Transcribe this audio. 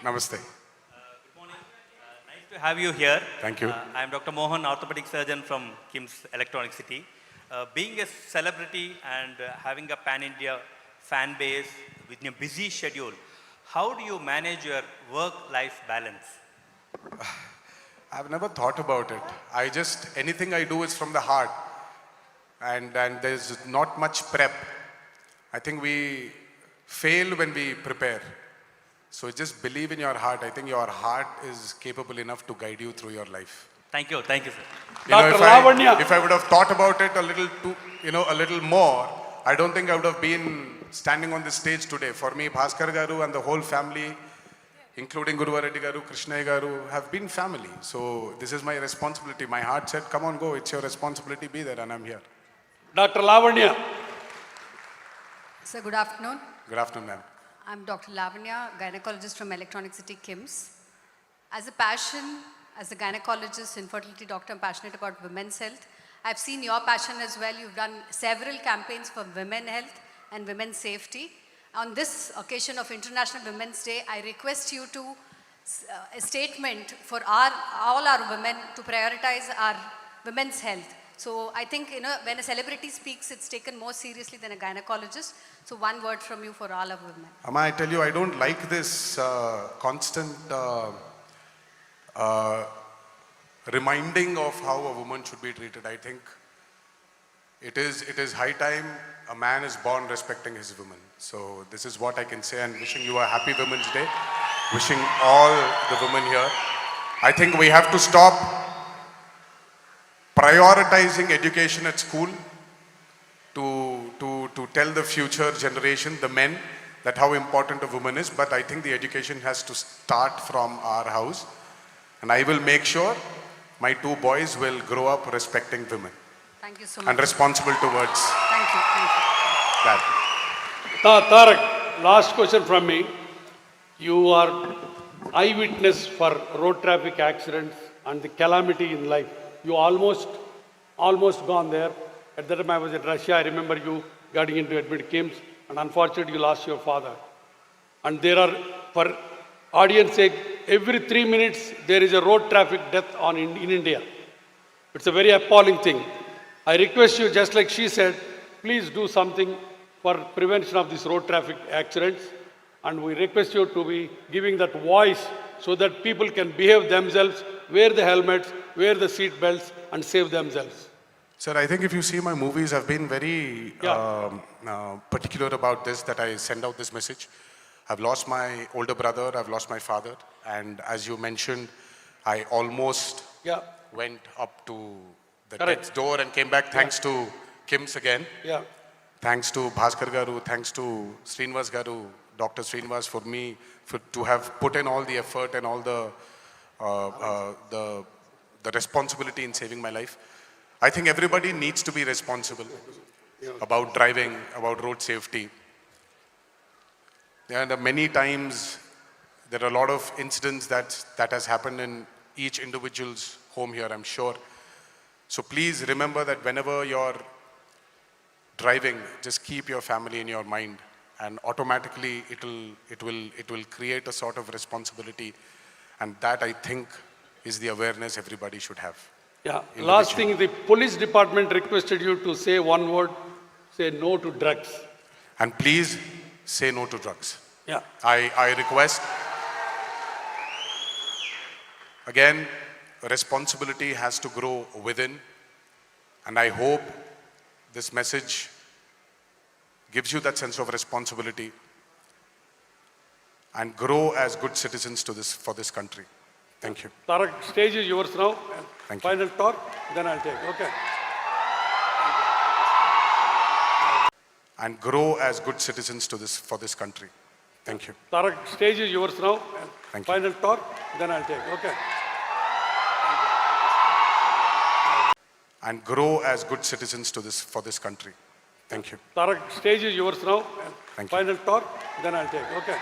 Namaste. Good morning. Nice to have you here. Thank you. I am Dr. Mohan, orthopedic surgeon from KIMS Electronic City. Being a celebrity and having a pan-India fan base with a busy schedule, how do you manage your work-life balance? I've never thought about it. Anything I do is from the heart. And there's not much prep. I think we fail when we prepare. So just believe in your heart. I think your heart is capable enough to guide you through your life. Thank you, sir. Dr. Lavanya. If I would have thought about it a little more, I don't think I would have been standing on this stage today. For me, Bhaskar Garu and the whole family, including Guru Reddy Garu, Krishna Garu, have been family. So this is my responsibility. My heart said, come on, go. It's your responsibility. Be there, and I'm here. Dr. Lavanya. Sir, good afternoon. Good afternoon, ma'am. I'm Dr. Lavanya, gynecologist from Electronic City KIMS. As a passion, as a gynecologist, infertility doctor, I'm passionate about women's health. I've seen your passion as well. You've done several campaigns for women's health and women's safety. On this occasion of International Women's Day, I request you to a statement for all our women to prioritize our women's health. So I think, when a celebrity speaks, it's taken more seriously than a gynecologist. So one word from you for all our women. Amma, I tell you, I don't like this constant reminding of how a woman should be treated. I think it is high time a man is born respecting his woman. So this is what I can say, and wishing you a happy Women's Day. Wishing all the women here. I think we have to stop prioritizing education at school to tell the future generation, the men, that how important a woman is. But I think the education has to start from our house. And I will make sure my two boys will grow up respecting women. Thank you so much. And responsible towards Thank you. that. Tarak, last question from me. You are eyewitness for road traffic accidents and the calamity in life. You almost gone there. At that time I was in Russia. I remember you getting into admit KIMS, and unfortunately you lost your father. And there are, for audience sake, every 3 minutes there is a road traffic death in India. It's a very appalling thing. I request you, just like she said, please do something for prevention of these road traffic accidents. And we request you to be giving that voice so that people can behave themselves, wear the helmets, wear the seat belts, and save themselves. Sir, I think if you see my movies, I've been very particular about this, that I send out this message. I've lost my older brother, I've lost my father, and as you mentioned, I almost went up to the death's door and came back, thanks to KIMS again. Thanks to Bhaskar Garu, thanks to Srinivas Garu, Dr. Srinivas, to have put in all the effort and all the responsibility in saving my life. I think everybody needs to be responsible about driving, about road safety. And many times there are a lot of incidents that has happened in each individual's home here, I'm sure. So please remember that whenever you're driving, just keep your family in your mind, and automatically it will create a sort of responsibility, and that, I think, is the awareness everybody should have. Last thing, the police department requested you to say one word, say no to drugs. And please say no to drugs. Yeah. I request. Again, responsibility has to grow within, and I hope this message gives you that sense of responsibility and grow as good citizens for this country. Thank you. Tarak, stage is yours now. Thank you. Final talk, then I'll take. Okay. And grow as good citizens for this country. Thank you. Tarak, stage is yours now. Thank you. Final talk, then I'll take. Okay. And grow as good citizens for this country. Thank you. Tarak, stage is yours now. Thank you. Final talk, then I'll take. Okay.